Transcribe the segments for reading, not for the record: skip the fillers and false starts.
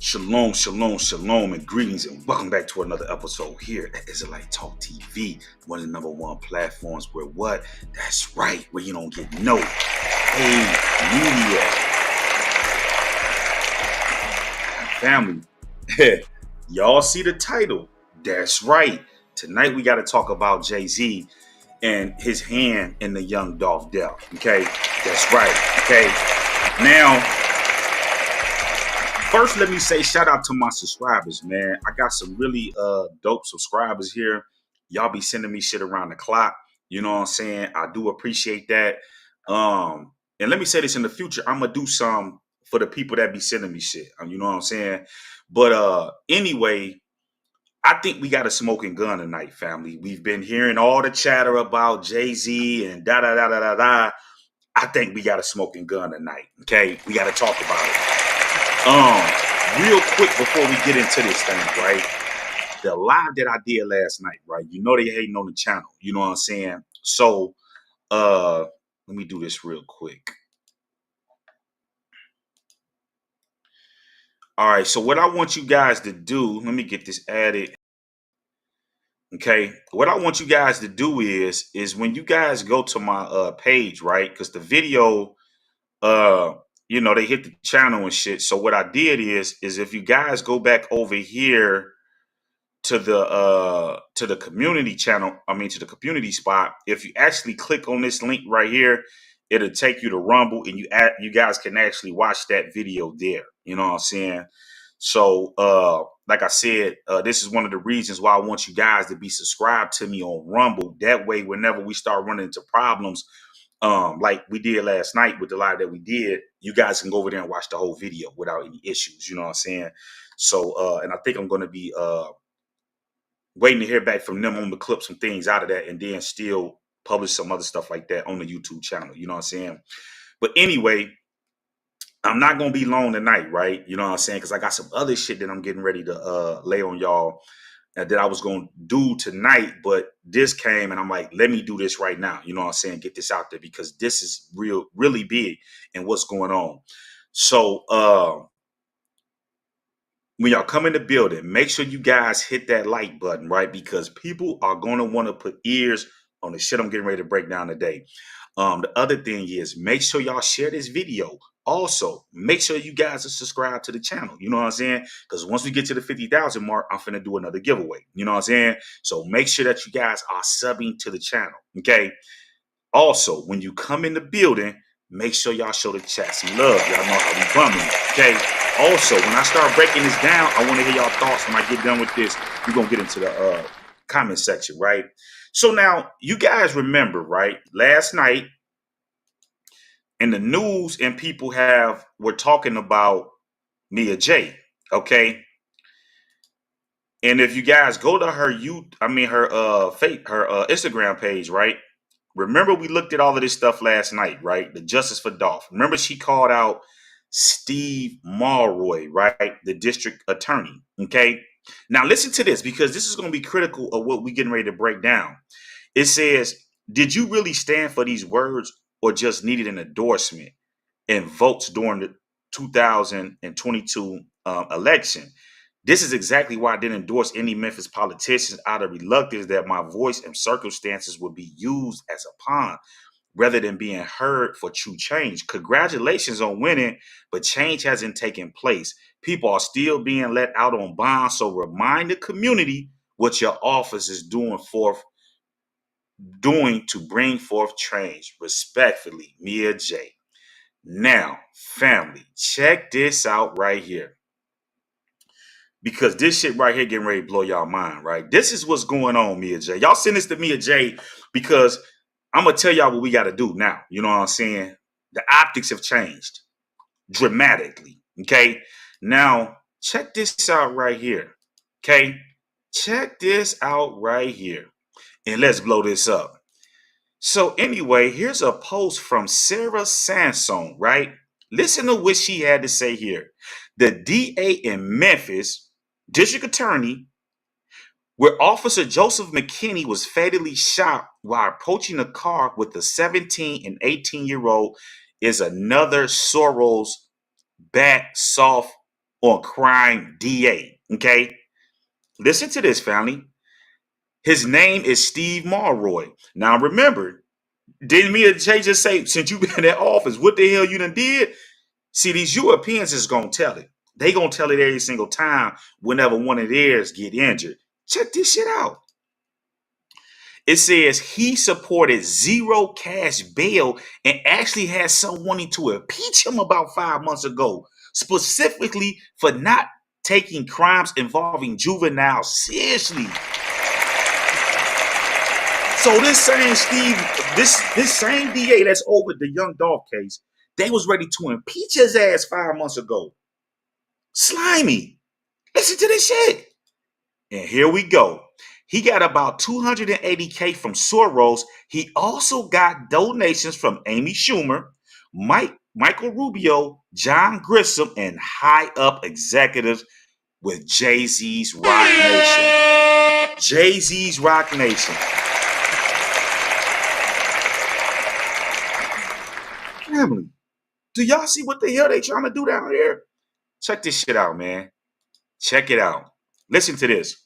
Shalom, shalom, shalom, and greetings, and welcome back to another episode here at Israelite Talk TV, one of the #1 platforms where what? That's right, where you don't get no paid media. Family, y'all see the title? That's right. Tonight we got to talk about Jay-Z and his hand in the young Dolph. Okay, that's right. Okay, now. First, let me say shout out to my subscribers, man. I got some really dope subscribers here. Y'all be sending me shit around the clock. You know what I'm saying? I do appreciate that. And let me say this in the future. I'm gonna do some for the people that be sending me shit. You know what I'm saying? But anyway, I think we got a smoking gun tonight, family. We've been hearing all the chatter about Jay-Z and da da da da da da. I think we got a smoking gun tonight. Okay, we got to talk about it. Real quick before we get into this thing, right? The live that I did last night, right? You know they hating on the channel. You know what I'm saying? So, let me do this real quick. All right. So what I want you guys to do, let me get this added. Okay. What I want you guys to do is when you guys go to my page, right? Because the video, you know, they hit the channel and shit. So what I did is if you guys go back over here to the community channel, to the community spot, if you actually click on this link right here, it'll take you to Rumble, and you guys can actually watch that video there. You know what I'm saying? So like I said, this is one of the reasons why I want you guys to be subscribed to me on Rumble. That way, whenever we start running into problems, like we did last night with the live that we did, you guys can go over there and watch the whole video without any issues. You know what I'm saying? So, and I think I'm going to be waiting to hear back from them on the clip some things out of that, and then still publish some other stuff like that on the YouTube channel. You know what I'm saying? But anyway, I'm not going to be long tonight, right? You know what I'm saying? Because I got some other shit that I'm getting ready to lay on y'all that I was going to do tonight, but this came and I'm like, let me do this right now. You know what I'm saying? Get this out there because this is really big and what's going on. So when y'all come in the building, make sure you guys hit that like button, right? Because people are going to want to put ears on the shit I'm getting ready to break down today. The other thing is make sure y'all share this video. Also, make sure you guys are subscribed to the channel. You know what I'm saying? Because once we get to the 50,000 mark, I'm finna do another giveaway. You know what I'm saying? So make sure that you guys are subbing to the channel. Okay. Also, when you come in the building, make sure y'all show the chat some love. Y'all know how we bumming. Okay. Also, when I start breaking this down, I want to hear y'all thoughts. When I get done with this, we're gonna get into the comment section, right? So now you guys remember, right? Last night in the news, and people were talking about Mia J. Okay. And if you guys go to her Instagram page, right? Remember we looked at all of this stuff last night, right? The Justice for Dolph. Remember she called out Steve Mulroy, right? The district attorney. Okay. Now listen to this, because this is going to be critical of what we're getting ready to break down. It says, did you really stand for these words or just needed an endorsement and votes during the 2022 election? This is exactly why I didn't endorse any Memphis politicians, out of reluctance that my voice and circumstances would be used as a pawn rather than being heard for true change. Congratulations on winning, but change hasn't taken place. People are still being let out on bond. So remind the community what your office is doing to bring forth change. Respectfully, Mia J. Now, family, check this out right here. Because this shit right here getting ready to blow y'all mind, right? This is what's going on, Mia J. Y'all send this to Mia J because I'm going to tell y'all what we got to do now. You know what I'm saying? The optics have changed dramatically, okay? Now, check this out right here, okay? Check this out right here. And let's blow this up. So anyway, here's a post from Sarah Sansone, right? Listen to what she had to say here. The DA in Memphis, district attorney, where Officer Joseph McKinney was fatally shot while approaching a car with a 17 and 18-year-old, is another Soros back soft on crime DA. Okay, listen to this, family. His name is Steve Mulroy. Now remember, didn't me and Jay just say, since you've been in that office, what the hell you done did? See, these Europeans is gonna tell it. They gonna tell it every single time whenever one of theirs get injured. Check this shit out. It says he supported zero cash bail and actually had someone wanting to impeach him about 5 months ago, specifically for not taking crimes involving juveniles seriously. So this same Steve, this same DA that's over the young Dolph case, they was ready to impeach his ass 5 months ago. Slimy. Listen to this shit. And here we go. He got about $280K from Soros. He also got donations from Amy Schumer, Michael Rubio, John Grissom, and high up executives with Jay-Z's Rock Nation. Jay-Z's Rock Nation. Family, do y'all see what the hell they trying to do down here? Check this shit out, man. Check it out. Listen to this.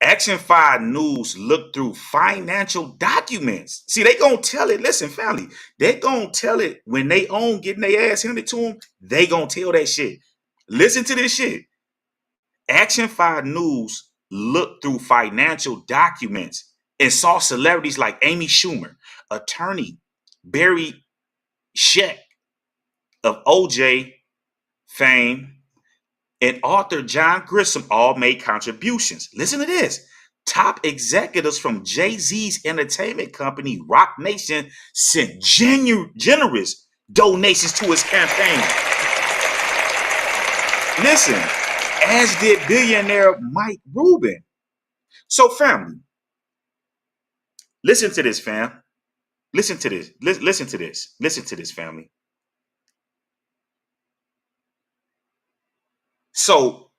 Action 5 News looked through financial documents. See, they gonna tell it. Listen, family, they gonna tell it when they own getting their ass handed to them. They gonna tell that shit. Listen to this shit. Action 5 News looked through financial documents and saw celebrities like Amy Schumer, attorney Barry Scheck of OJ fame, and author John Grissom all made contributions. Listen to this. Top executives from Jay-Z's entertainment company, Rock Nation, sent generous donations to his campaign. Listen, as did billionaire Mike Rubin. So, family, listen to this, fam. Listen to this. Listen to this. Listen to this, family. So,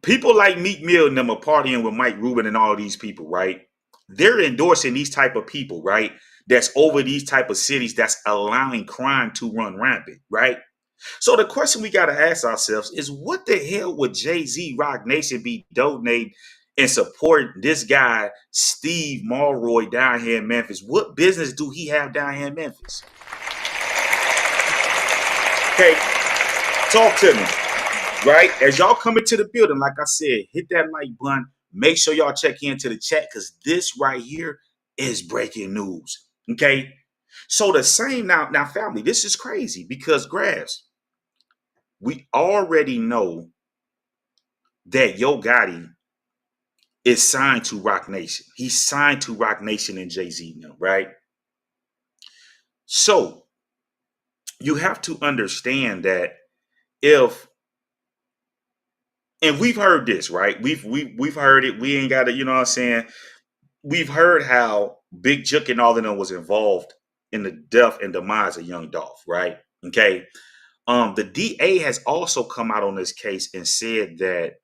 people like Meek Mill and them are partying with Mike Rubin and all these people, right? They're endorsing these type of people, right? That's over these type of cities that's allowing crime to run rampant, right? So the question we got to ask ourselves is, what the hell would Jay-Z Rock Nation be donating and support this guy, Steve Mulroy, down here in Memphis? What business do he have down here in Memphis? Okay, talk to me. Right? As y'all come into the building, like I said, hit that like button. Make sure y'all check into the chat because this right here is breaking news. Okay. So the same now, family, this is crazy because graphs, we already know that Yo Gotti is signed to Rock Nation. He's signed to Rock Nation and Jay-Z now, right? So you have to understand that if and we've heard this, right? We've heard it. We ain't got to, you know what I'm saying? We've heard how Big Jook and all of them was involved in the death and demise of young Dolph, right? Okay. The DA has also come out on this case and said that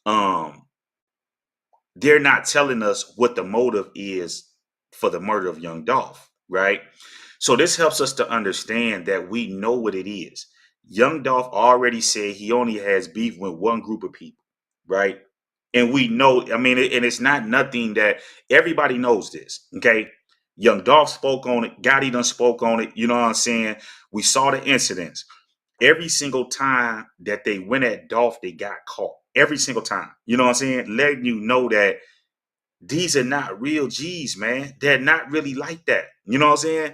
um they're not telling us what the motive is for the murder of young Dolph, right? So this helps us to understand that we know what it is. Young Dolph already said he only has beef with one group of people, right? And we know, I mean, and it's not nothing that everybody knows this, okay? Young Dolph spoke on it. Gotti done spoke on it. You know what I'm saying? We saw the incidents. Every single time that they went at Dolph, they got caught. Every single time. You know what I'm saying? Letting you know that these are not real G's, man. They're not really like that. You know what I'm saying?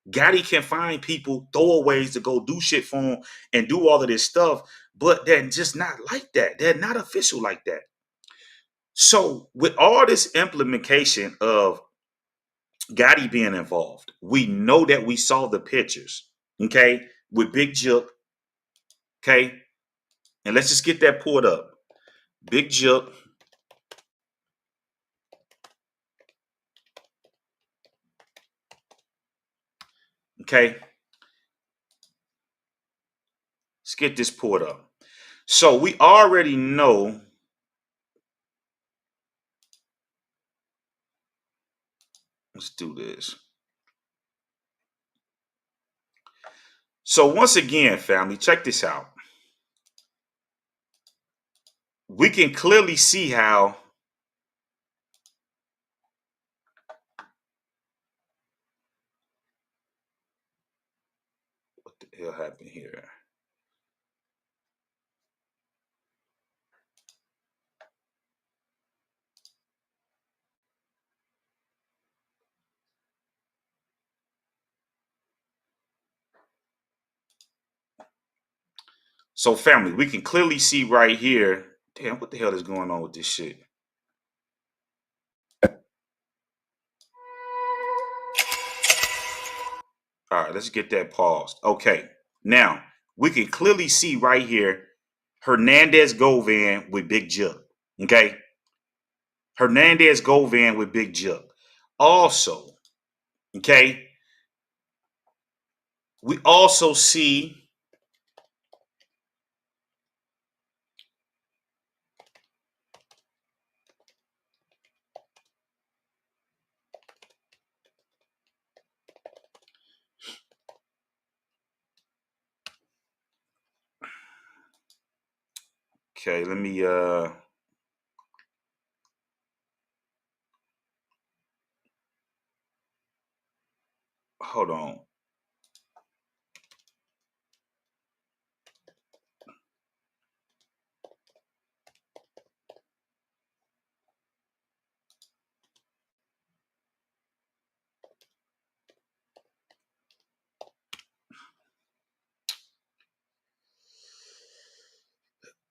Gotti can find people, throwaways to go do shit for him and do all of this stuff, but they're just not like that. They're not official like that. So, with all this implementation of Gotti being involved, we know that we saw the pictures, okay, with Big Jook, okay, and let's just get that pulled up. Big Jook, okay, let's get this pulled up. So, we already know. Let's do this. So once again, family, check this out. We can clearly see how what the hell happened here. So family, we can clearly see right here. Damn, what the hell is going on with this shit? All right, let's get that paused. Okay, now we can clearly see right here Hernandez Govan with Big Jug. Okay, Hernandez Govan with Big Jug. Also, okay, we also see. Okay, let me hold on.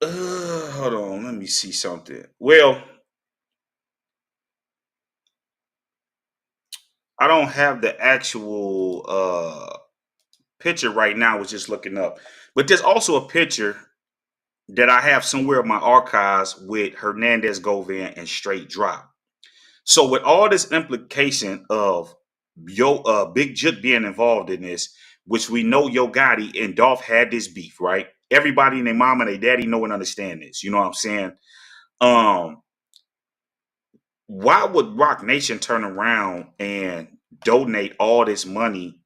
Hold on, let me see something. Well, I don't have the actual picture right now. I was just looking up, but there's also a picture that I have somewhere in my archives with Hernandez Govan and Straight Drop. So with all this implication of Big Jit being involved in this, which we know Yo Gotti and Dolph had this beef, right? Everybody and their mom and their daddy know and understand this. You know what I'm saying? Um, why would Rock Nation turn around and donate all this money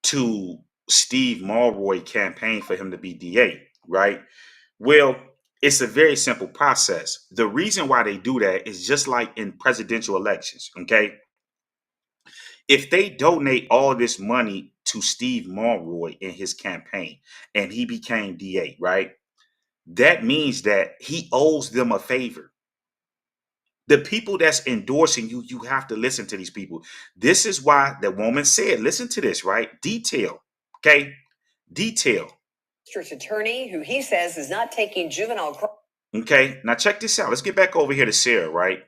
to Steve Mulroy campaign for him to be DA, right? Well, it's a very simple process. The reason why they do that is just like in presidential elections, okay? If they donate all this money to Steve Mulroy in his campaign and he became DA, right? That means that he owes them a favor. The people that's endorsing you, you have to listen to these people. This is why the woman said, listen to this, right? Detail, okay? Detail. District attorney, who he says is not taking juvenile. Okay, now check this out. Let's get back over here to Sarah, right?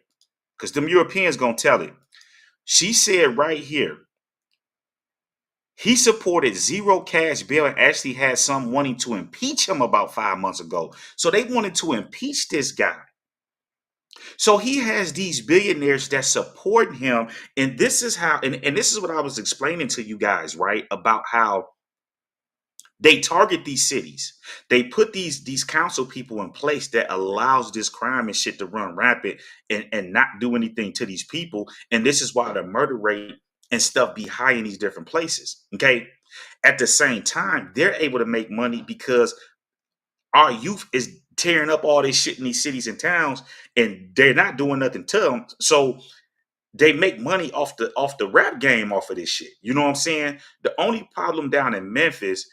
Because them Europeans gonna tell it. She said right here, he supported zero cash bail and actually had some wanting to impeach him about 5 months ago. So they wanted to impeach this guy. So he has these billionaires that support him. And this is how, and this is what I was explaining to you guys, right? About how they target these cities. They put these council people in place that allows this crime and shit to run rapid and not do anything to these people. And this is why the murder rate and stuff be high in these different places. Okay. At the same time, they're able to make money because our youth is tearing up all this shit in these cities and towns, and they're not doing nothing to them. So they make money off the rap game off of this shit. You know what I'm saying? The only problem down in Memphis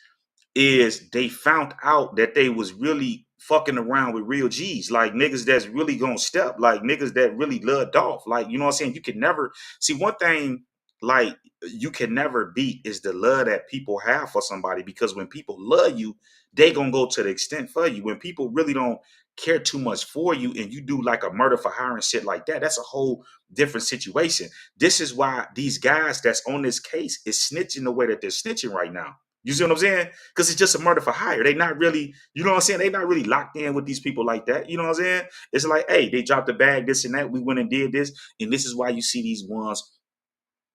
is they found out that they was really fucking around with real G's, like niggas that's really gonna step, like niggas that really love Dolph. Like, you know what I'm saying? You can never see one thing like you can never beat is the love that people have for somebody, because when people love you, they gonna go to the extent for you. When people really don't care too much for you and you do like a murder for hire and shit like that, that's a whole different situation. This is why these guys that's on this case is snitching the way that they're snitching right now. You see what I'm saying? Because it's just a murder for hire. They not really, you know what I'm saying? They not really locked in with these people like that. You know what I'm saying? It's like, hey, they dropped the bag, this and that. We went and did this. And this is why you see these ones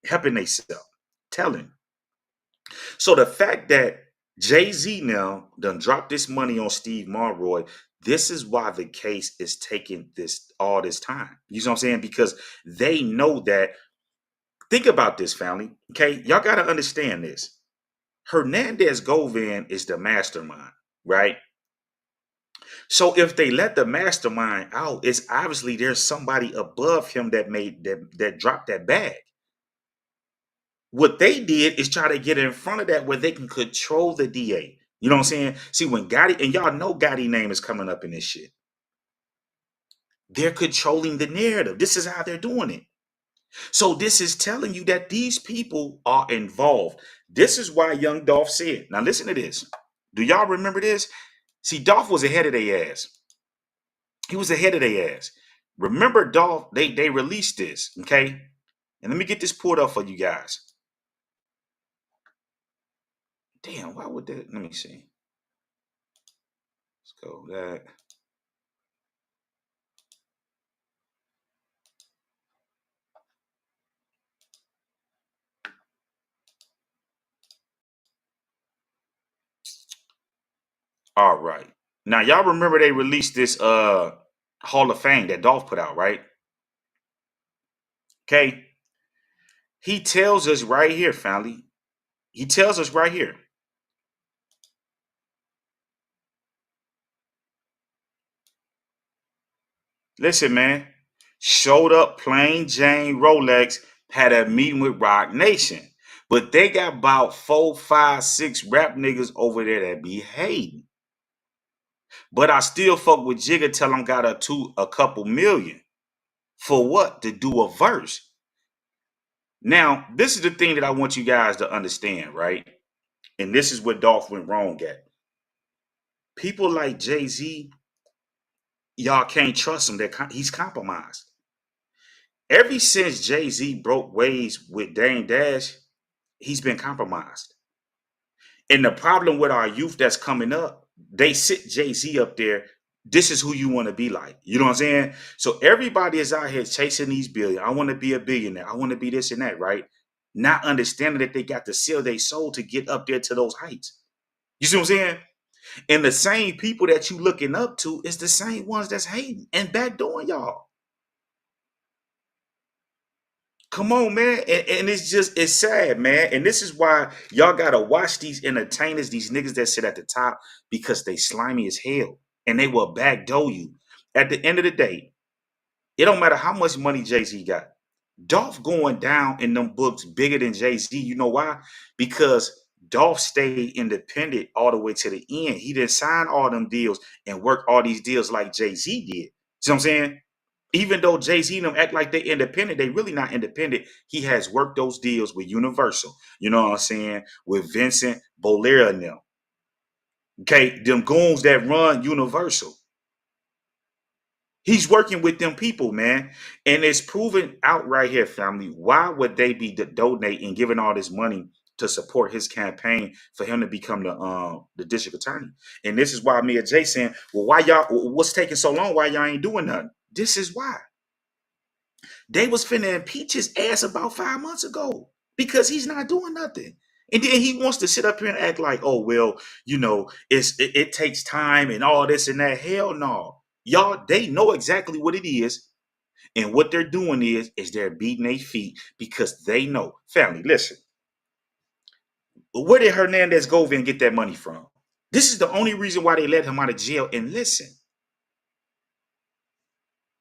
helping themselves, telling. So the fact that Jay-Z now done dropped this money on Steve Mulroy, this is why the case is taking this all this time. You know what I'm saying? Because they know that, think about this, family. Okay. Y'all got to understand this. Hernandez Govan is the mastermind, right? So if they let the mastermind out, it's obviously there's somebody above him that made that dropped that bag. What they did is try to get in front of that where they can control the DA. You know what I'm saying? See, when Gotti, and y'all know Gotti name is coming up in this shit, they're controlling the narrative. This is how they're doing it. So this is telling you that these people are involved. This is why young Dolph said, now listen to this. Do y'all remember this? See, Dolph was ahead of their ass. He was ahead of their ass. Remember, Dolph, they released this, okay? And let me get this pulled up for you guys. Damn, why would that? Let me see. Let's go that. All right. Now y'all remember they released this Hall of Fame that Dolph put out, right? Okay. He tells us right here, family. He tells us right here. Listen, man. Showed up plain Jane Rolex, had a meeting with Rock Nation. But they got about 4, 5, 6 rap niggas over there that be hating. But I still fuck with Jigga till I'm got a couple million. For what? To do a verse. Now, this is the thing that I want you guys to understand, right? And this is what Dolph went wrong at. People like Jay-Z, y'all can't trust him. He's compromised. Ever since Jay-Z broke ways with Dame Dash, he's been compromised. And the problem with our youth that's coming up, they sit Jay-Z up there. This is who you want to be like. You know what I'm saying? So everybody is out here chasing these billions. I want to be a billionaire. I want to be this and that, right? Not understanding that they got to sell their soul to get up there to those heights. You see what I'm saying? And the same people that you looking up to is the same ones that's hating and backdooring y'all. Come on, man. And it's sad, man. And this is why y'all gotta watch these entertainers, these niggas that sit at the top, because they slimy as hell. And they will backdoor you. At the end of the day, it don't matter how much money Jay-Z got. Dolph going down in them books bigger than Jay-Z. You know why? Because Dolph stayed independent all the way to the end. He didn't sign all them deals and work all these deals like Jay-Z did. See what I'm saying? Even though Jay-Z and them act like they independent, they really not independent. He has worked those deals with Universal. You know what I'm saying? With Vincent Bolera and them. Okay, them goons that run Universal. He's working with them people, man. And it's proven out right here, family. Why would they be donating, giving all this money to support his campaign for him to become the district attorney? And this is why me and Jay saying, well, why y'all, what's taking so long? Why y'all ain't doing nothing? This is why. They was finna impeach his ass about 5 months ago because he's not doing nothing. And then he wants to sit up here and act like, oh, well, it takes time and all this and that. Hell no. Y'all, they know exactly what it is. And what they're doing is they're beating their feet because they know. Family, listen. Where did Hernandez Govan get that money from? This is the only reason why they let him out of jail. And listen,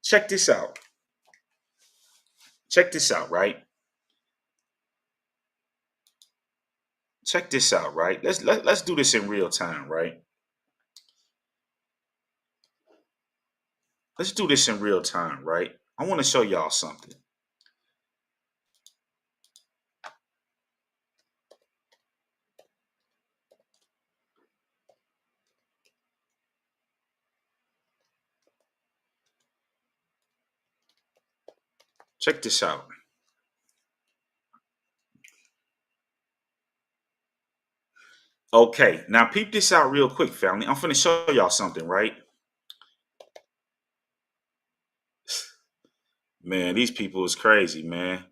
check this out. Check this out, right? Check this out, right? Let's do this in real time, right? Let's do this in real time, right? I want to show y'all something. Check this out. Okay, now peep this out real quick, family. I'm finna show y'all something, right? Man, these people is crazy, man.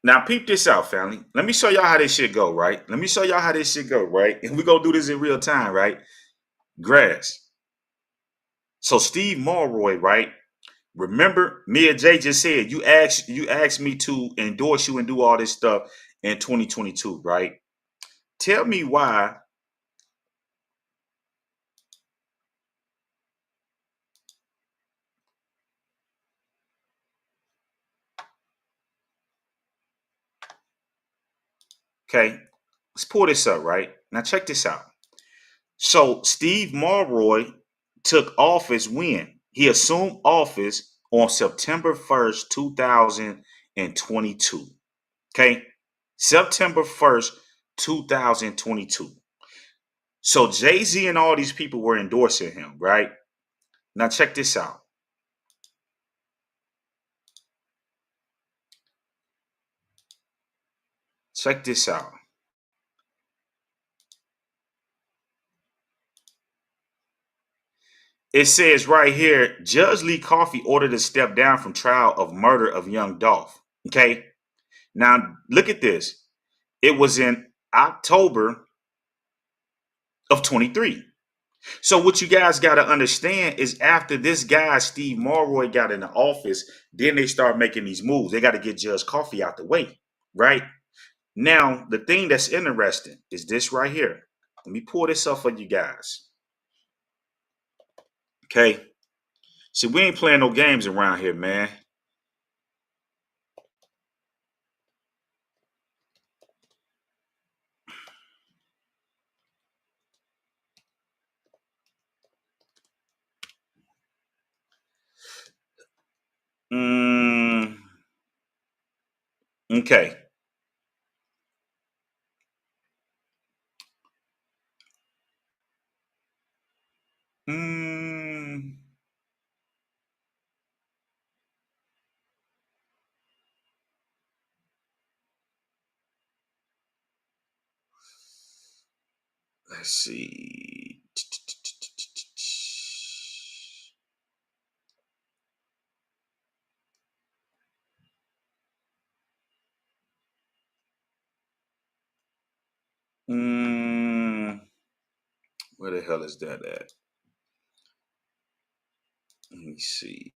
Now peep this out, family. Let me show y'all how this shit go, right? Let me show y'all how this shit go, right? And we gonna do this in real time, right? Grass. So Steve Mulroy, right? Remember, me and Jay just said you asked me to endorse you and do all this stuff in 2022, right? Tell me why. Okay, let's pull this up, right? Now check this out. So Steve Mulroy took office when? He assumed office on September 1st, 2022. Okay? September 1st, 2022. So Jay-Z and all these people were endorsing him, right? Now check this out. Check this out. It says right here, Judge Lee Coffey ordered to step down from trial of murder of young Dolph. Okay? Now look at this. It was in October of 23. So what you guys got to understand is after this guy, Steve Mulroy, got in the office, then they start making these moves. They got to get Judge Coffey out the way, right? Now, the thing that's interesting is this right here. Let me pull this up for you guys. Okay. See, we ain't playing no games around here, man. Mm, okay. Mm, let's see. Mm, where the hell is that at? Let me see.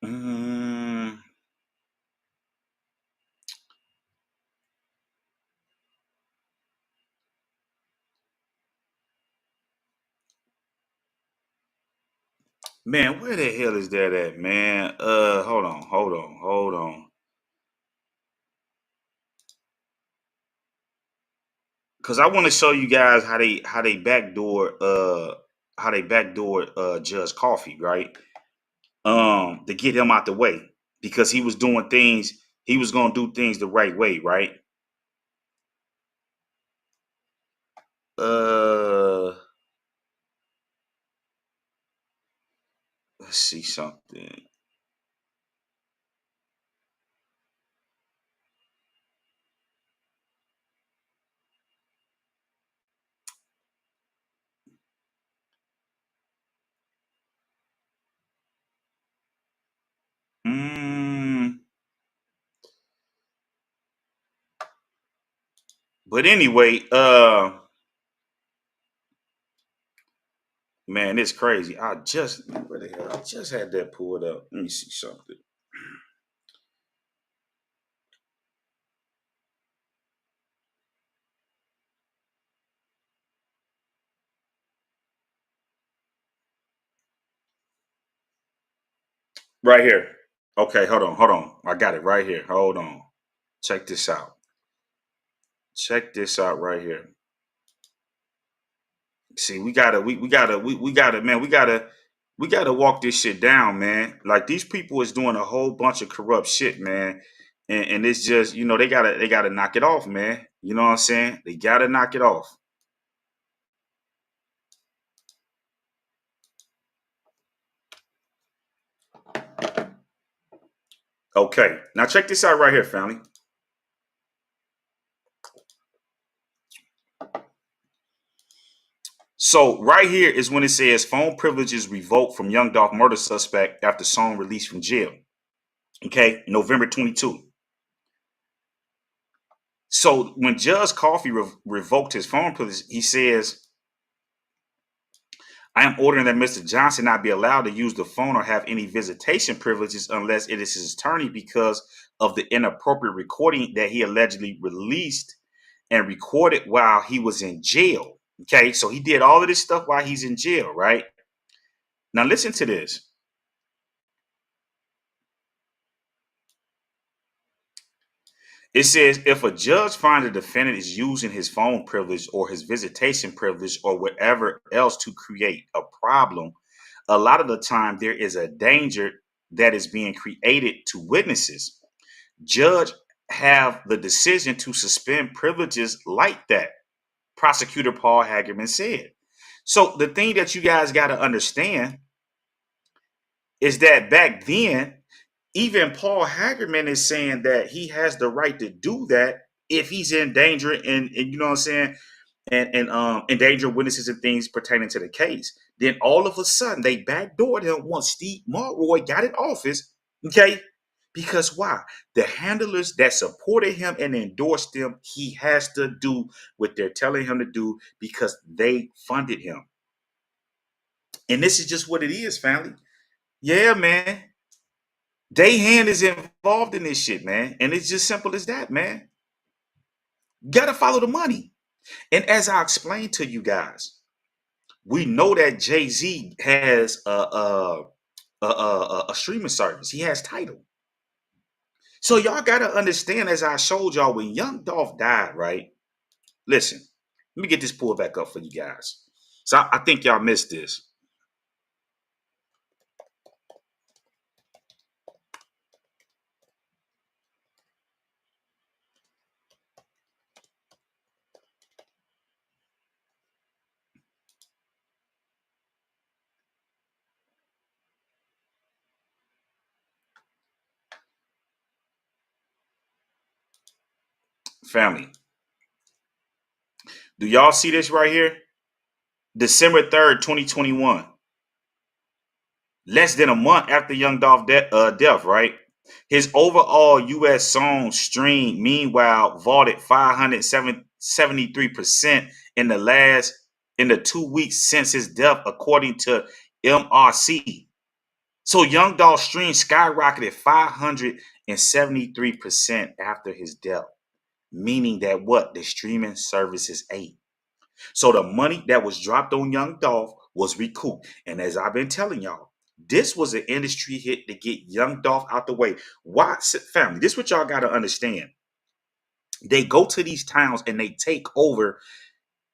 Mm, man, where the hell is that at, man? Hold on. Cause I want to show you guys how they backdoor Judge Coffee, right? To get him out the way because he was doing things, he was gonna do things the right way, right? Uh let's see something. Mm, but anyway, man, it's crazy. Where the hell? I just had that pulled up. Let me see something. Right here. Okay, hold on. I got it right here. Hold on. Check this out. Check this out right here. See, we gotta, man, we gotta walk this shit down, man. Like these people is doing a whole bunch of corrupt shit, man. And it's just, they gotta knock it off, man. You know what I'm saying? They gotta knock it off. Okay. Now check this out right here, family. So right here is when it says phone privileges revoked from young Dolph murder suspect after song released from jail. Okay, November 22. So when Judge Coffey revoked his phone privilege, he says, I am ordering that Mr. Johnson not be allowed to use the phone or have any visitation privileges unless it is his attorney because of the inappropriate recording that he allegedly released and recorded while he was in jail. Okay, so he did all of this stuff while he's in jail, right? Now listen to this. It says if a judge finds a defendant is using his phone privilege or his visitation privilege or whatever else to create a problem, a lot of the time there is a danger that is being created to witnesses. Judge have the decision to suspend privileges like that, prosecutor Paul Hagerman said. So the thing that you guys got to understand is that back then, even Paul Hagerman is saying that he has the right to do that if he's in danger and you know what I'm saying, and endanger witnesses and things pertaining to the case. Then all of a sudden they backdoored him once Steve Marroy got in office. Okay. Because why? The handlers that supported him and endorsed him, he has to do what they're telling him to do because they funded him. And this is just what it is, family. Yeah, man. They hand is involved in this shit, man. And it's just simple as that, man. Gotta follow the money. And as I explained to you guys, we know that Jay-Z has a streaming service. He has Tidal. So y'all gotta understand, as I showed y'all, when Young Dolph died, right? Listen, let me get this pulled back up for you guys. So I think y'all missed this. Family, do y'all see this right here? December 3rd, 2021. Less than a month after Young Dolph death, right? His overall U.S. song stream, meanwhile, vaulted 573% in the 2 weeks since his death, according to MRC. So Young Dolph stream skyrocketed 573% after his death, meaning that what? The streaming services ate. So the money that was dropped on Young Dolph was recouped. And as I've been telling y'all, this was an industry hit to get Young Dolph out the way. Why, family? This is what y'all got to understand. They go to these towns and they take over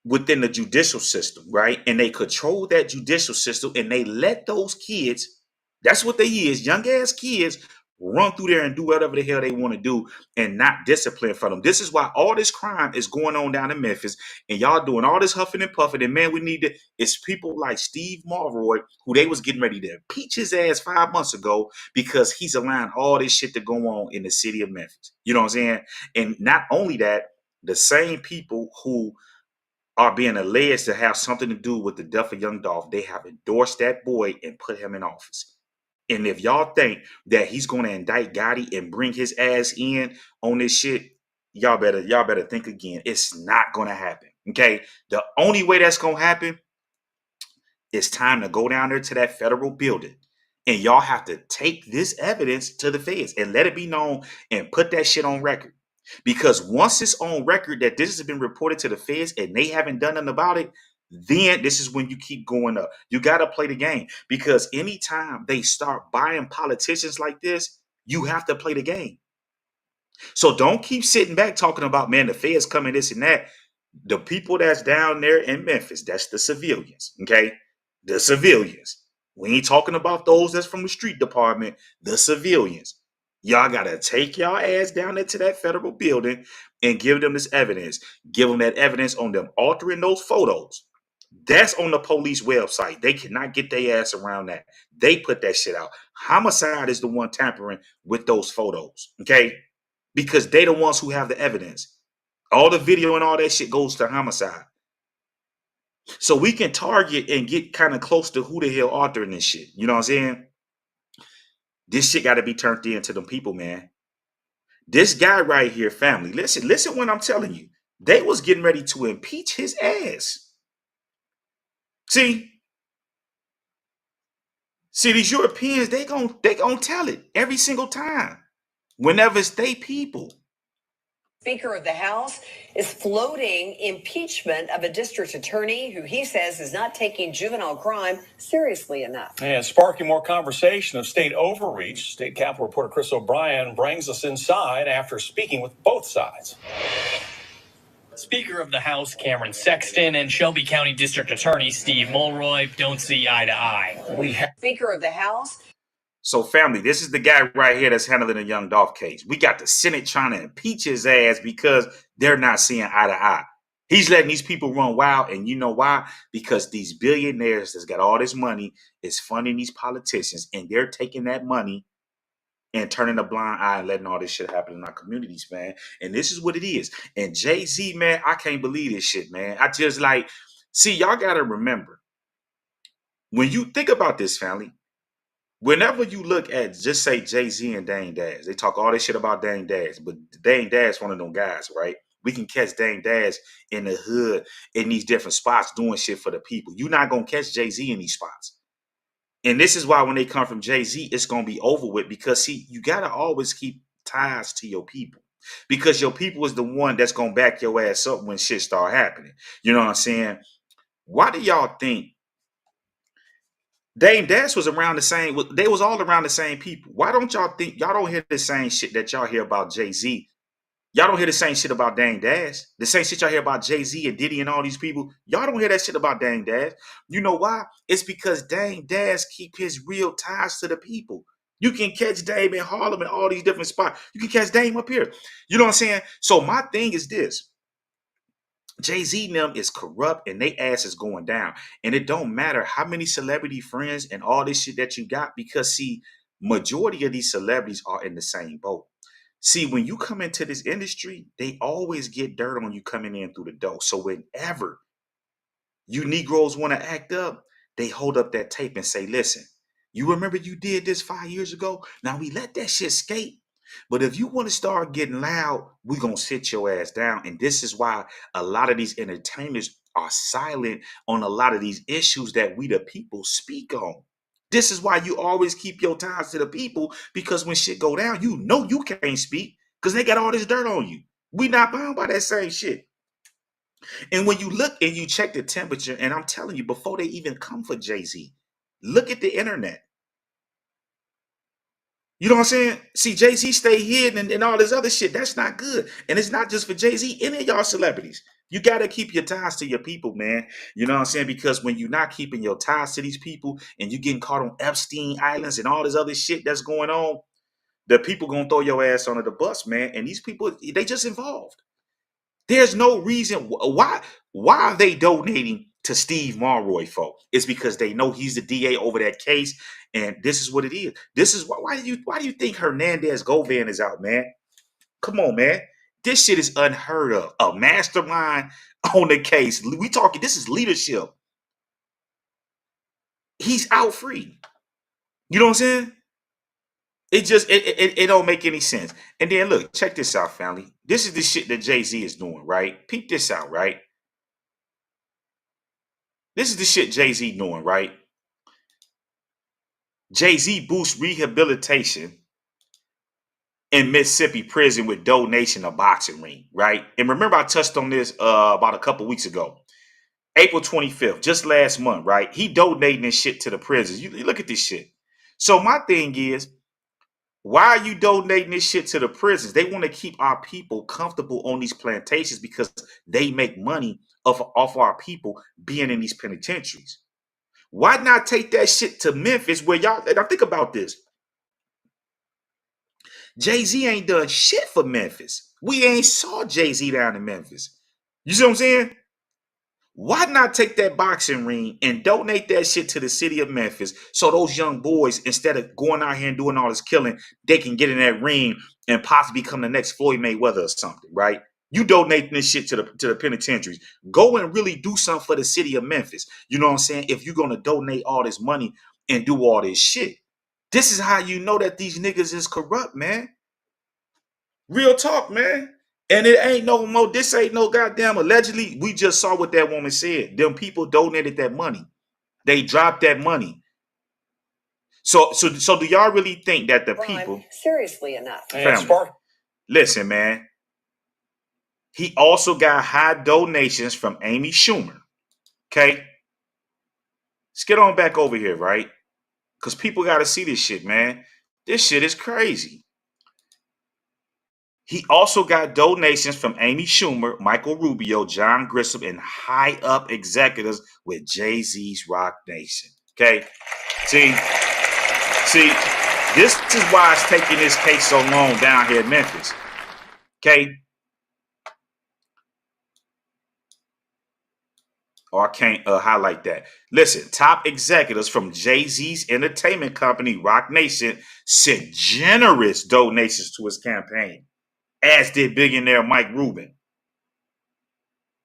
within the judicial system, right? And they control that judicial system and they let those kids, that's what they is, young ass kids, run through there and do whatever the hell they want to do and not discipline for them. This is why all this crime is going on down in Memphis and y'all doing all this huffing and puffing. And man, we need to, it's people like Steve Marroy, who they was getting ready to impeach his ass 5 months ago because he's allowing all this shit to go on in the city of Memphis. You know what I'm saying? And not only that, the same people who are being alleged to have something to do with the death of Young Dolph, they have endorsed that boy and put him in office. And if y'all think that he's going to indict Gotti and bring his ass in on this shit, y'all better think again. It's not going to happen. Okay, the only way that's going to happen is time to go down there to that federal building. And y'all have to take this evidence to the feds and let it be known and put that shit on record. Because once it's on record that this has been reported to the feds and they haven't done nothing about it, then this is when you keep going up. You got to play the game because anytime they start buying politicians like this, you have to play the game. So don't keep sitting back talking about, man, the feds coming, this and that. The people that's down there in Memphis, that's the civilians, okay? The civilians. We ain't talking about those that's from the street department, the civilians. Y'all got to take y'all ass down into that federal building and give them this evidence. Give them that evidence on them altering those photos. That's on the police website. They cannot get their ass around that. They put that shit out. Homicide is the one tampering with those photos, okay? Because they the ones who have the evidence. All the video and all that shit goes to homicide. So we can target and get kind of close to who the hell authoring this shit. You know what I'm saying? This shit got to be turned into them people, man. This guy right here, family. Listen what I'm telling you. They was getting ready to impeach his ass. See, these Europeans, they gon' tell it every single time. Whenever it's they people. Speaker of the House is floating impeachment of a district attorney who he says is not taking juvenile crime seriously enough. And sparking more conversation of state overreach, State Capitol reporter Chris O'Brien brings us inside after speaking with both sides. Speaker of the House Cameron Sexton and Shelby County District Attorney Steve Mulroy don't see eye to eye. Speaker of the House. So, family, this is the guy right here that's handling the young Dolph case. We got the Senate trying to impeach his ass because they're not seeing eye to eye. He's letting these people run wild, and you know why? Because these billionaires that's got all this money is funding these politicians, and they're taking that money and turning a blind eye and letting all this shit happen in our communities, man. And this is what it is. And Jay-Z, man, I can't believe this shit, man. I just see, y'all got to remember, when you think about this, family, whenever you look at, just say Jay-Z and Dame Dash, they talk all this shit about Dame Dash, but Dame Dash one of them guys, right? We can catch Dame Dash in the hood in these different spots doing shit for the people. You're not going to catch Jay-Z in these spots. And this is why when they come from Jay-Z, it's going to be over with because, see, you got to always keep ties to your people because your people is the one that's going to back your ass up when shit start happening. You know what I'm saying? Why do y'all think Dame Dash was around the same? They was all around the same people. Why don't y'all think y'all don't hear the same shit that y'all hear about Jay-Z? Y'all don't hear the same shit about Dame Dash. The same shit y'all hear about Jay-Z and Diddy and all these people. Y'all don't hear that shit about Dame Dash. You know why? It's because Dame Dash keep his real ties to the people. You can catch Dame in Harlem and all these different spots. You can catch Dame up here. You know what I'm saying? So my thing is this. Jay-Z and them is corrupt and they ass is going down. And it don't matter how many celebrity friends and all this shit that you got because, see, majority of these celebrities are in the same boat. See, when you come into this industry, they always get dirt on you coming in through the door. So whenever you Negroes want to act up, they hold up that tape and say, listen, you remember you did this 5 years ago? Now we let that shit skate. But if you want to start getting loud, we're going to sit your ass down. And this is why a lot of these entertainers are silent on a lot of these issues that we the people speak on. This is why you always keep your ties to the people, because when shit go down, you know you can't speak because they got all this dirt on you. We not bound by that same shit. And when you look and you check the temperature, and I'm telling you, before they even come for Jay-Z, look at the internet. You know what I'm saying? See, Jay-Z stay hidden and all this other shit. That's not good. And it's not just for Jay-Z, any of y'all celebrities. You got to keep your ties to your people, man. You know what I'm saying? Because when you're not keeping your ties to these people and you getting caught on Epstein Islands and all this other shit that's going on, the people going to throw your ass under the bus, man. And these people, they just involved. There's no reason why are they donating to Steve Mulroy for? It's because they know he's the DA over that case, and this is what it is. This is why do you think Hernandez Govan is out, man? Come on, man. This shit is unheard of. A mastermind on the case. We talking. This is leadership. He's out free. You know what I'm saying? It don't make any sense. And then look, check this out, family. This is the shit that Jay-Z is doing, right? Peep this out, right? This is the shit Jay-Z doing, right? Jay-Z boosts rehabilitation in Mississippi prison with donation of boxing ring, right? And remember I touched on this about a couple weeks ago. April 25th, just last month, right? He donating this shit to the prisons. You look at this shit. So my thing is, why are you donating this shit to the prisons? They want to keep our people comfortable on these plantations because they make money off our people being in these penitentiaries. Why not take that shit to Memphis where y'all, now think about this. Jay-Z ain't done shit for Memphis. We ain't saw Jay-Z down in Memphis. You see what I'm saying? Why not take that boxing ring and donate that shit to the city of Memphis so those young boys, instead of going out here and doing all this killing, they can get in that ring and possibly become the next Floyd Mayweather or something, right? You donating this shit to the penitentiaries. Go and really do something for the city of Memphis. You know what I'm saying? If you're gonna donate all this money and do all this shit. This is how you know that these niggas is corrupt, man. Real talk, man. And it ain't no more, this ain't no goddamn allegedly. We just saw what that woman said. Them people donated that money. They dropped that money. So do y'all really think that the people seriously enough? Family, listen, man. He also got high donations from Amy Schumer. Okay. Let's get on back over here, right? Because people got to see this shit, man. This shit is crazy. He also got donations from Amy Schumer, Michael Rubio, John Grissom, and high up executives with Jay-Z's Rock Nation. Okay. See, this is why it's taking this case so long down here in Memphis. Okay. Or I can't highlight that. Listen, top executives from Jay-Z's entertainment company, Rock Nation, sent generous donations to his campaign, as did billionaire Mike Rubin,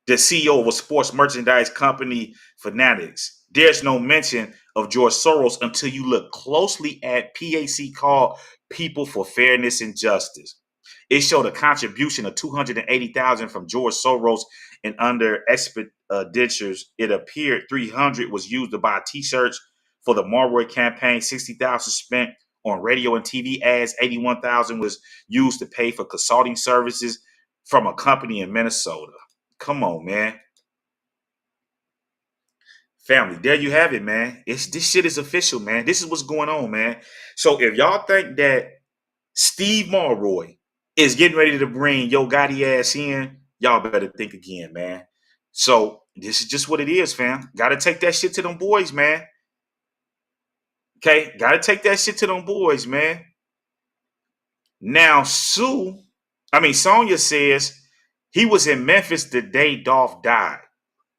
the CEO of a sports merchandise company, Fanatics. There's no mention of George Soros until you look closely at PAC called People for Fairness and Justice. It showed a contribution of $280,000 from George Soros, and under expenditures, it appeared $300 was used to buy T-shirts for the Marbury campaign, $60,000 spent on radio and TV ads, $81,000 was used to pay for consulting services from a company in Minnesota. Come on, man. Family, there you have it, man. This shit is official, man. This is what's going on, man. So if y'all think that Steve Mulroy is getting ready to bring Yo Gotti ass in, y'all better think again, man. So this is just what it is, fam. Gotta take that shit to them boys, man. Okay, gotta take that shit to them boys, man. Now, Sonya says he was in Memphis the day Dolph died.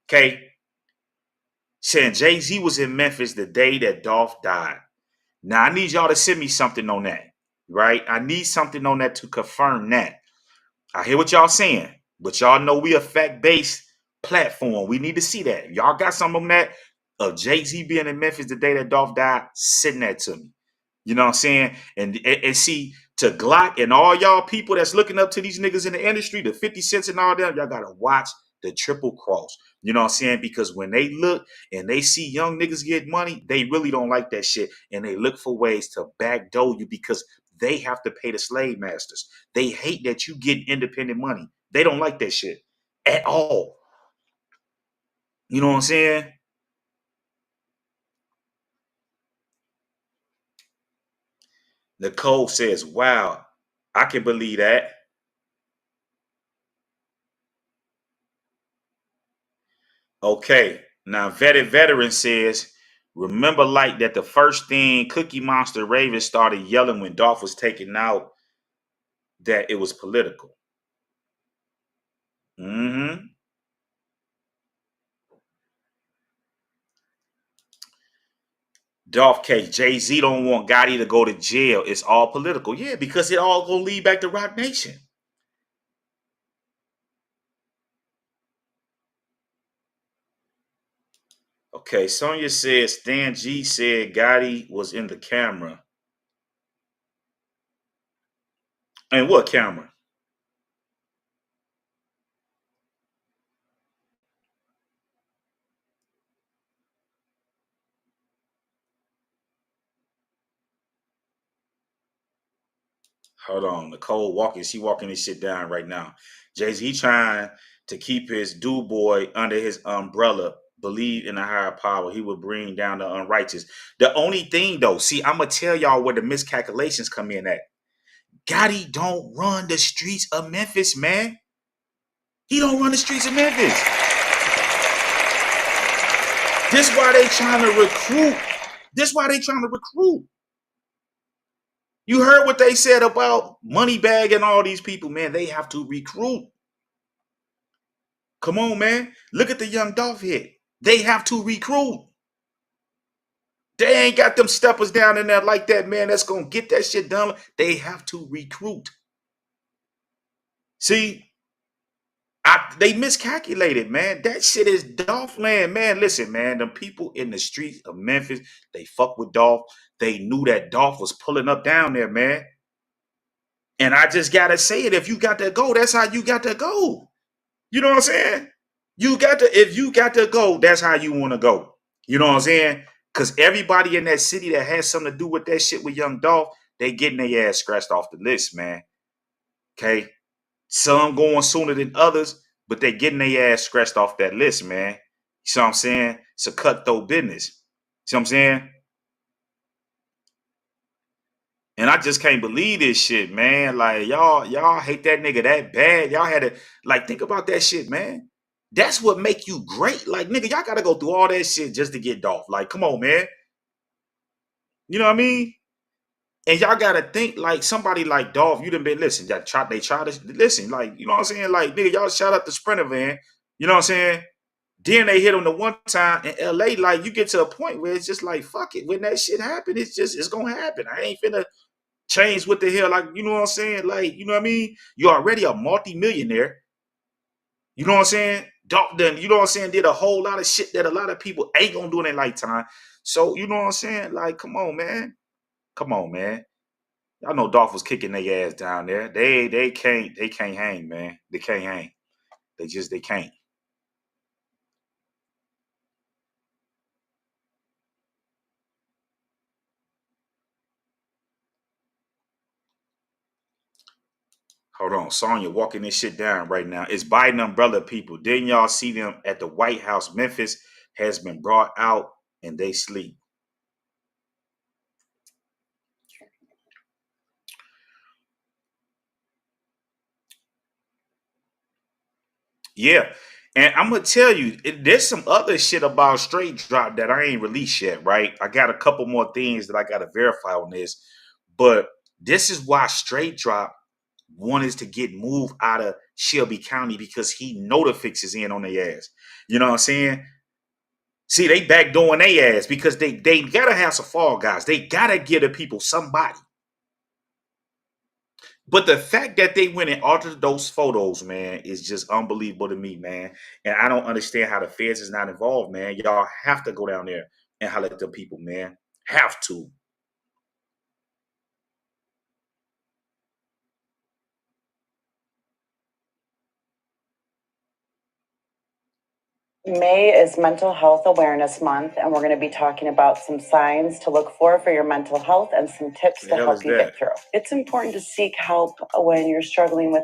Okay. Saying Jay-Z was in Memphis the day that Dolph died. Now, I need y'all to send me something on that, right? I need something on that to confirm that. I hear what y'all saying, but y'all know we a fact-based platform. We need to see that. Y'all got something on that of Jay-Z being in Memphis the day that Dolph died? Send that to me. You know what I'm saying? And see, to Glock and all y'all people that's looking up to these niggas in the industry, the 50 Cents and all them, y'all got to watch the triple cross. You know what I'm saying? Because when they look and they see young niggas get money, they really don't like that shit. And they look for ways to backdoor you because they have to pay the slave masters. They hate that you get independent money. They don't like that shit at all. You know what I'm saying? Nicole says, wow, I can believe that. Okay. Now, Vetted Veteran says, remember, like, that the first thing Cookie Monster Raven started yelling when Dolph was taken out, that it was political. Mm-hmm. Dolph case, Jay-Z don't want Gotti to go to jail. It's all political. Yeah, because it all gonna lead back to Rock Nation. Okay, Sonya says Stan G said Gotti was in the camera. And what camera? Hold on. Nicole walking. She walking this shit down right now. Jay-Z trying to keep his do boy under his umbrella. Believe in a higher power. He will bring down the unrighteous. The only thing though, see, I'm going to tell y'all where the miscalculations come in at. Gotti don't run the streets of Memphis, man. He don't run the streets of Memphis. This why they trying to recruit. You heard what they said about Moneybag and all these people, man. They have to recruit. Come on, man. Look at the young Dolph hit. They have to recruit. They ain't got them steppers down in there like that, man. That's going to get that shit done. They have to recruit. See? They miscalculated, man. That shit is Dolph, man. Man, listen, man. The people in the streets of Memphis, they fuck with Dolph. They knew that Dolph was pulling up down there, man. And I just gotta say it. If you got to go, that's how you got to go. You know what I'm saying? You got to, if you got to go, that's how you want to go. You know what I'm saying? Because everybody in that city that has something to do with that shit with Young Dolph, they getting their ass scratched off the list, man. Okay? Some going sooner than others, but they getting their ass scratched off that list, man. You see what I'm saying? It's a cutthroat business. See what I'm saying? And I just can't believe this shit, man. Like y'all hate that nigga that bad. Y'all had to like think about that shit, man. That's what make you great. Like nigga, y'all gotta go through all that shit just to get Dolph. Like, come on, man. You know what I mean? And y'all gotta think like somebody like Dolph. You done been listen. They try to listen. Like you know what I'm saying? Like nigga, y'all shout out the Sprinter van. You know what I'm saying? Then they hit him the one time in LA. Like you get to a point where it's just like fuck it. When that shit happen, it's gonna happen. I ain't finna change what the hell, like, you know what I'm saying? Like, you know what I mean? You're already a multi-millionaire. You know what I'm saying? Dolph done, you know what I'm saying, did a whole lot of shit that a lot of people ain't gonna do in their lifetime. So, you know what I'm saying? Like, come on, man. Come on, man. Y'all know Dolph was kicking their ass down there. They can't hang, man. They can't hang. They can't. Hold on. Sonya walking this shit down right now. It's Biden umbrella people. Didn't y'all see them at the White House? Memphis has been brought out and they sleep. Yeah. And I'm gonna tell you, there's some other shit about straight drop that I ain't released yet, right? I got a couple more things that I gotta verify on this, but this is why straight drop wanted to get moved out of Shelby County because he know the fix is in on their ass. You know what I'm saying? See, they backdooring their ass because they gotta have some fall guys. They gotta give the people somebody. But the fact that they went and altered those photos, man, is just unbelievable to me, man. And I don't understand how the feds is not involved, man. Y'all have to go down there and holler at the people, man. Have to. May is Mental Health Awareness Month, and we're going to be talking about some signs to look for your mental health and some tips to help you get through. It's important to seek help when you're struggling with.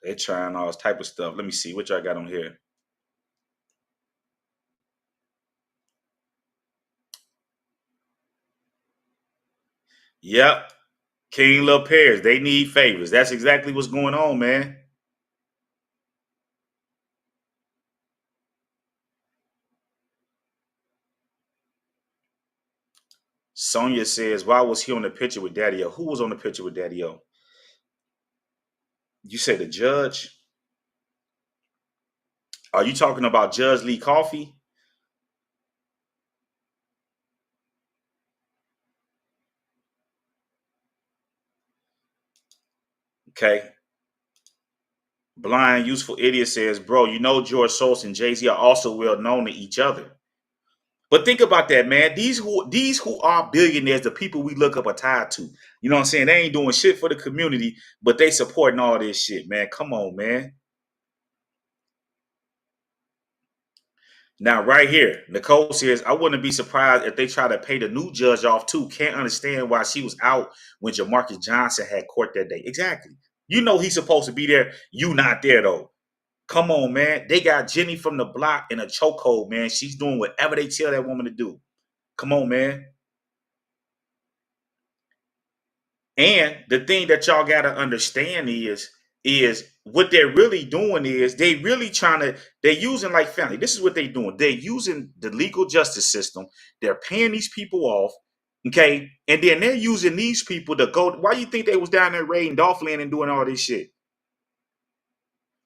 They're trying all this type of stuff. Let me see what y'all got on here. Yep. King Lil Pears. They need favors. That's exactly what's going on, man. Sonia says, why was he on the picture with Daddy O? Who was on the picture with Daddy O? You say the judge? Are you talking about Judge Lee Coffey? Okay. Blind Useful Idiot says, bro, you know George Soros and Jay-Z are also well known to each other. But think about that, man. These who are billionaires, the people we look up are tied to. You know what I'm saying? They ain't doing shit for the community, but they supporting all this shit, man. Come on, man. Now, right here, Nicole says, I wouldn't be surprised if they try to pay the new judge off too. Can't understand why she was out when Jamarcus Johnson had court that day. Exactly. You know he's supposed to be there. You not there, though. Come on, man. They got Jenny from the block in a chokehold, man. She's doing whatever they tell that woman to do. Come on, man. And the thing that y'all got to understand is what they're really doing is they're using like family. This is what they're doing. They're using the legal justice system. They're paying these people off. Okay. And then they're using these people to go. Why do you think they was down there raiding Dolph Land and doing all this shit?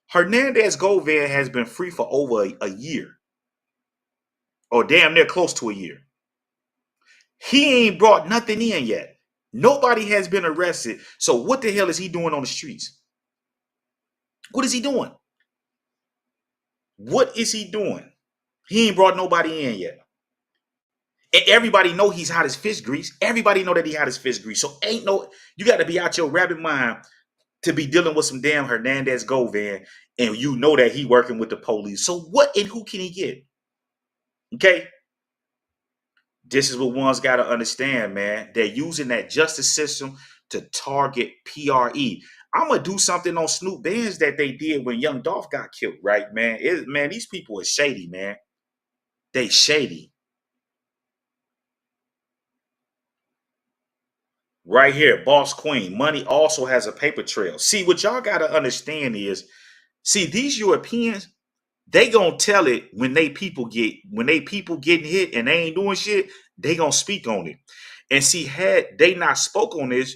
Hernandez Govan has been free for over a year. Or damn near close to a year. He ain't brought nothing in yet. Nobody has been arrested. So what the hell is he doing on the streets? What is he doing? What is he doing? He ain't brought nobody in yet. And everybody know he's hot as fish grease. Everybody know that he hot as fish grease. So ain't no, you got to be out your rabbit mind to be dealing with some damn Hernandez Govan, and you know that he working with the police. So what and who can he get? Okay? This is what one's got to understand, man. They're using that justice system to target PRE. I'm going to do something on Snoop Bands that they did when Young Dolph got killed, right, man? Man, these people are shady, man. They shady. Right here, Boss Queen. Money also has a paper trail. See, what y'all got to understand is, see, these Europeans, they gonna tell it when they people getting hit and they ain't doing shit, they gonna speak on it. And see, had they not spoke on this,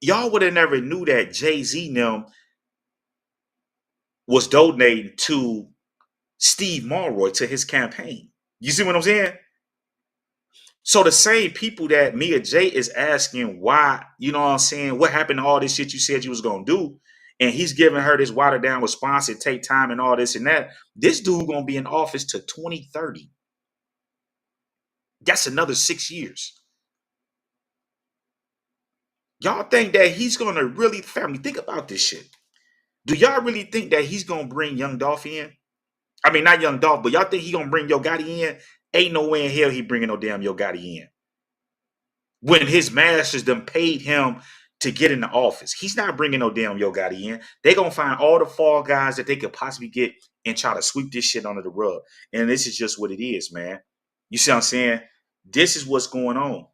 y'all would have never knew that Jay-Z them was donating to Steve Mulroy to his campaign. You see what I'm saying? So the same people that Mia J is asking why, you know what I'm saying, what happened to all this shit you said you was gonna do, and he's giving her this watered down response and take time and all this and that. This dude gonna be in office to 2030. That's another 6 years. Y'all think that he's gonna really, family, think about this shit. Do y'all really think that he's gonna bring Young Dolph in? I mean, not Young Dolph, but y'all think he gonna bring Yo Gotti in? Ain't no way in hell he bringing no damn Yo Gotti in. When his masters done paid him to get in the office, he's not bringing no damn Yo Gotti in. They gonna find all the fall guys that they could possibly get and try to sweep this shit under the rug. And this is just what it is, man. You see what I'm saying? This is what's going on.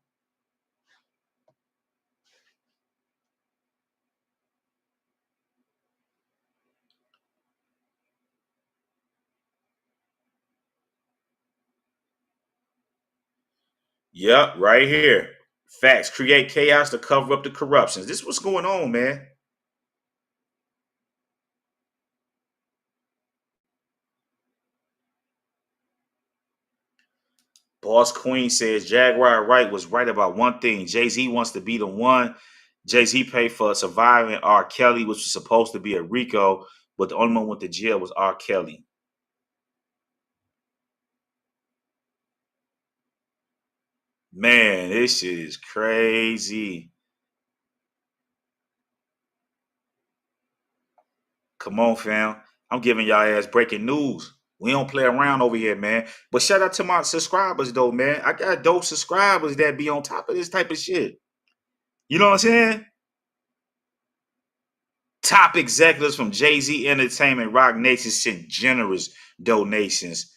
Yep, right here. Facts create chaos to cover up the corruptions. This is what's going on, man. Boss Queen says Jaguar Wright was right about one thing. Jay-Z wants to be the one. Jay-Z paid for surviving R. Kelly, which was supposed to be a Rico, but the only one went to jail was R. Kelly. Man, this shit is crazy. Come on, fam. I'm giving y'all ass breaking news. We don't play around over here, man. But shout out to my subscribers, though, man. I got dope subscribers that be on top of this type of shit. You know what I'm saying? Top executives from Jay-Z Entertainment, Rock Nation sent generous donations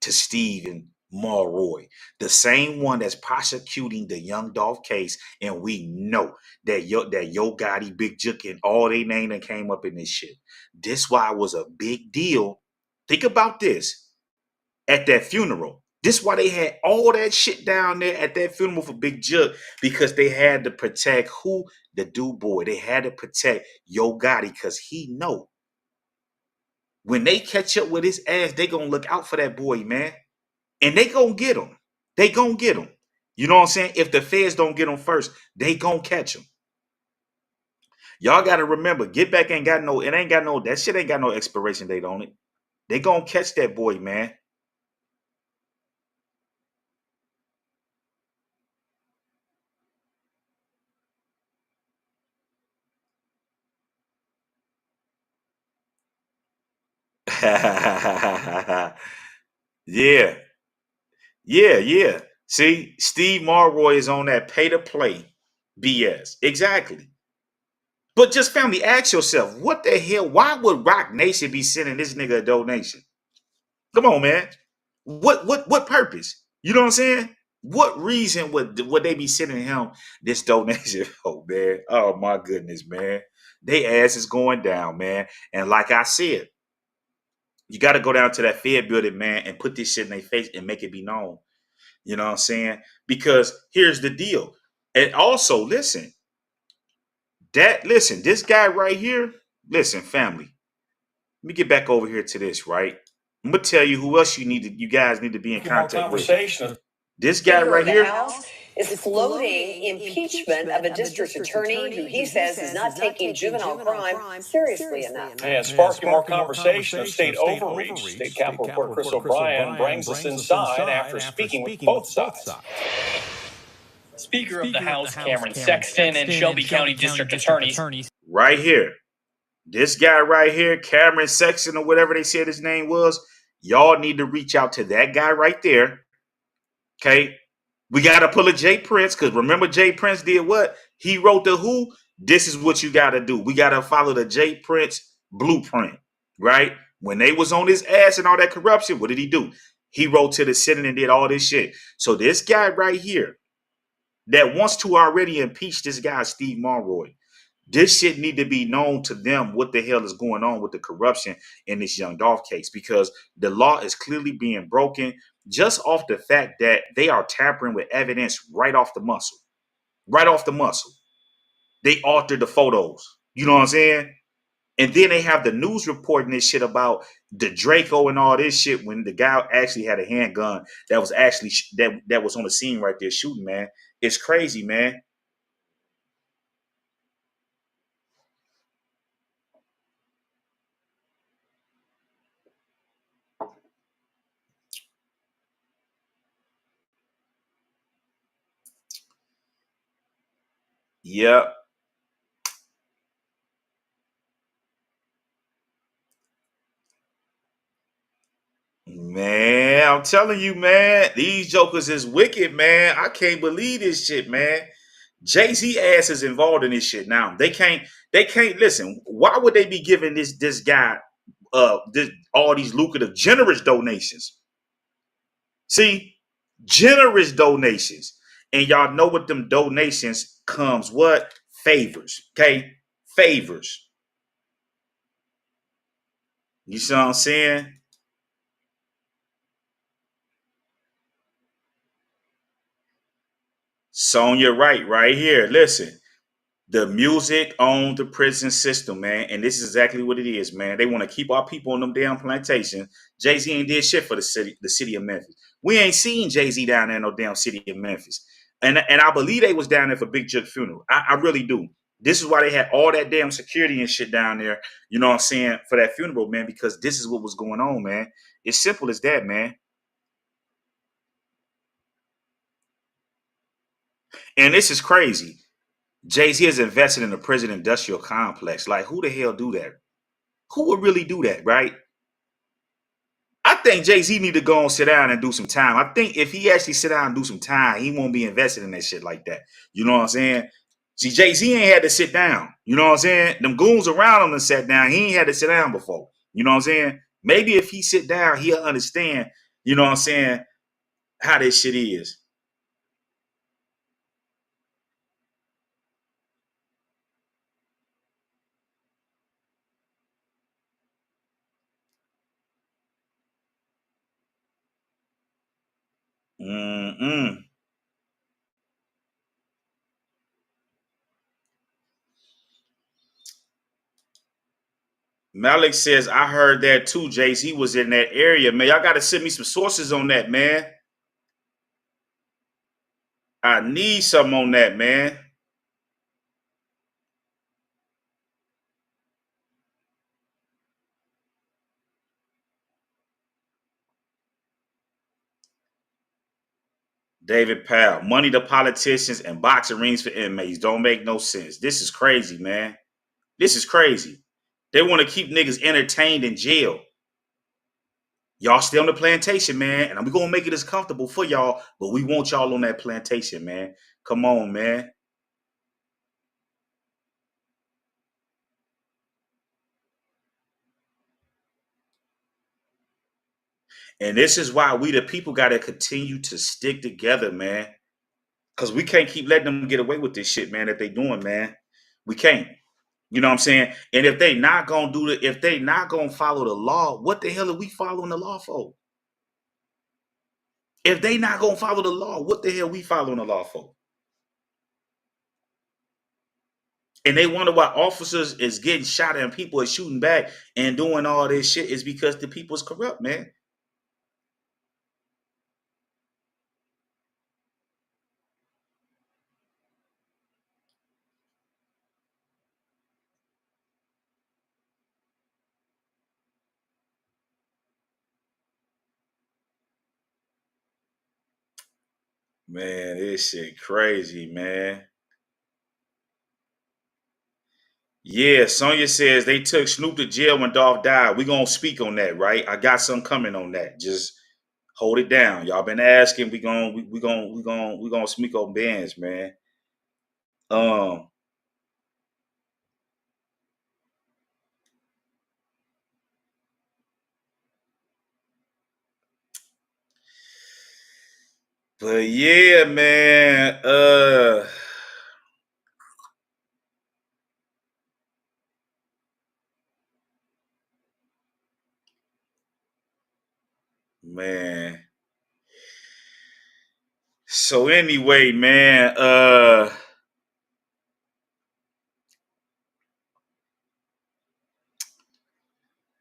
to Stephen Mulroy, the same one that's prosecuting the Young Dolph case. And we know that Yo Gotti, Big Jook, and all they name that came up in this shit. This why it was a big deal. Think about this. At that funeral. This why they had all that shit down there at that funeral for Big Jook, because they had to protect who? The dude boy. They had to protect Yo Gotti because he know when they catch up with his ass, they gonna look out for that boy, man. And they gonna get him. They gonna get him. You know what I'm saying? If the feds don't get him first, they gonna catch him. Y'all gotta remember, Get Back ain't got no, that shit ain't got no expiration date on it. They gonna catch that boy, man. Yeah. Yeah. See, Steve Mulroy is on that pay to play BS. Exactly. But just family, ask yourself, what the hell? Why would Rock Nation be sending this nigga a donation? Come on, man. What purpose? You know what I'm saying? What reason would they be sending him this donation for, man? Oh my goodness, man. They ass is going down, man. And like I said, you got to go down to that Fed building, man, and put this shit in their face and make it be known. You know what I'm saying? Because here's the deal. And also, listen, this guy right here, listen, family. Let me get back over here to this, right? I'm gonna tell you who else you guys need to be in contact with. This guy right here. is floating impeachment of a district attorney who he says is not taking juvenile crime seriously enough. And sparking more conversation of state overreach, State Capitol reporter Chris O'Brien brings us inside after speaking with both sides. Speaker of the House Cameron Sexton and Shelby County District Attorneys. Right here. This guy right here, Cameron Sexton or whatever they said his name was, y'all need to reach out to that guy right there. Okay? We got to pull a Jay Prince, because remember Jay Prince did what? He wrote the who? This is what you got to do. We got to follow the Jay Prince blueprint, right? When they was on his ass and all that corruption, what did he do? He wrote to the Senate and did all this shit. So this guy right here that wants to already impeach this guy, Steve Mulroy, this shit need to be known to them what the hell is going on with the corruption in this young Dolph case, because the law is clearly being broken just off the fact that they are tampering with evidence right off the muscle. Right off the muscle. They altered the photos. You know what I'm saying? And then they have the news reporting this shit about the Draco and all this shit when the guy actually had a handgun that was actually that was on the scene right there shooting, man. It's crazy, man. Yep. Man, I'm telling you, man, these jokers is wicked, man. I can't believe this shit, man. Jay-Z ass is involved in this shit now. They can't listen. Why would they be giving this guy all these lucrative, generous donations? See, generous donations. And y'all know what them donations comes what? Favors. Okay? Favors. You see what I'm saying? Sonya right here. Listen, the music on the prison system, man. And this is exactly what it is, man. They want to keep our people on them damn plantations. Jay-Z ain't did shit for the city of Memphis. We ain't seen Jay-Z down there in no damn city of Memphis. And I believe they was down there for Big Juke's funeral. I really do. This is why they had all that damn security and shit down there, you know what I'm saying, for that funeral, man, because this is what was going on, man. It's simple as that, man. And this is crazy. Jay-Z is invested in the prison industrial complex. Like, who the hell do that? Who would really do that, right? I think Jay-Z need to go and sit down and do some time. I think if he actually sit down and do some time, he won't be invested in that shit like that. You know what I'm saying? See, Jay-Z ain't had to sit down. You know what I'm saying? Them goons around him that sat down. He ain't had to sit down before. You know what I'm saying? Maybe if he sit down, he'll understand, you know what I'm saying, how this shit is. Malik says, I heard that too. Jay-Z was in that area, man. Y'all got to send me some sources on that, man. I need some on that, man. David Powell, money to politicians and boxing rings for inmates. Don't make no sense. This is crazy, man. This is crazy. They want to keep niggas entertained in jail. Y'all stay on the plantation, man. And we're going to make it as comfortable for y'all, but we want y'all on that plantation, man. Come on, man. And this is why we, the people, got to continue to stick together, man. Because we can't keep letting them get away with this shit, man, that they doing, man. We can't. You know what I'm saying? And if they not going to do it, if they not going to follow the law, what the hell are we following the law for? If they not going to follow the law, what the hell are we following the law for? And they wonder why officers is getting shot and people are shooting back and doing all this shit is because the people's corrupt, man. Man, this shit crazy, man. Yeah, Sonya says they took Snoop to jail when Dolph died. We gonna speak on that, right? I got something coming on that. Just hold it down. Y'all been asking. We gonna speak on bands, man. But yeah, man. Man. So anyway, man,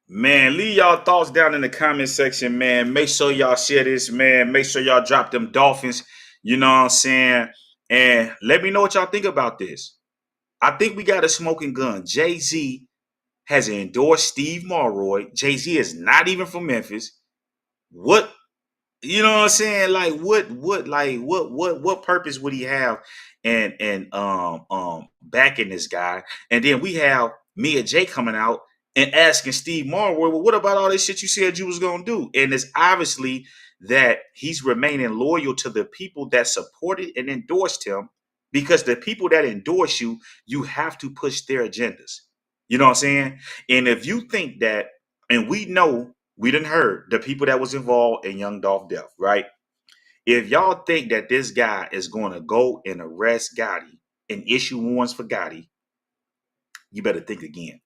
man, leave y'all thoughts down in the comment section, man. Make sure y'all share this, man. Make sure y'all drop them dolphins. You know what I'm saying? And let me know what y'all think about this. I think we got a smoking gun. Jay-Z has endorsed Steve Mulroy. Jay-Z is not even from Memphis. What, you know what I'm saying? Like what purpose would he have and backing this guy? And then we have Mia J coming out and asking Steve Mulroy, well, what about all this shit you said you was gonna do? And it's obviously that he's remaining loyal to the people that supported and endorsed him, because the people that endorse you, you have to push their agendas. You know what I'm saying? And if you think that, and we know, we done heard the people that was involved in Young Dolph death, right? If y'all think that this guy is going to go and arrest Gotti and issue warrants for Gotti, you better think again.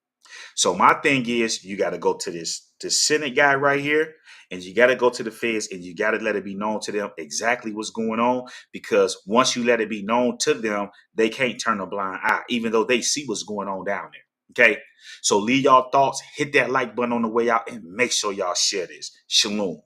So my thing is, you got to go to this Senate guy right here, and you got to go to the feds, and you got to let it be known to them exactly what's going on, because once you let it be known to them, they can't turn a blind eye, even though they see what's going on down there. Okay, so leave y'all thoughts, hit that like button on the way out, and make sure y'all share this. Shalom.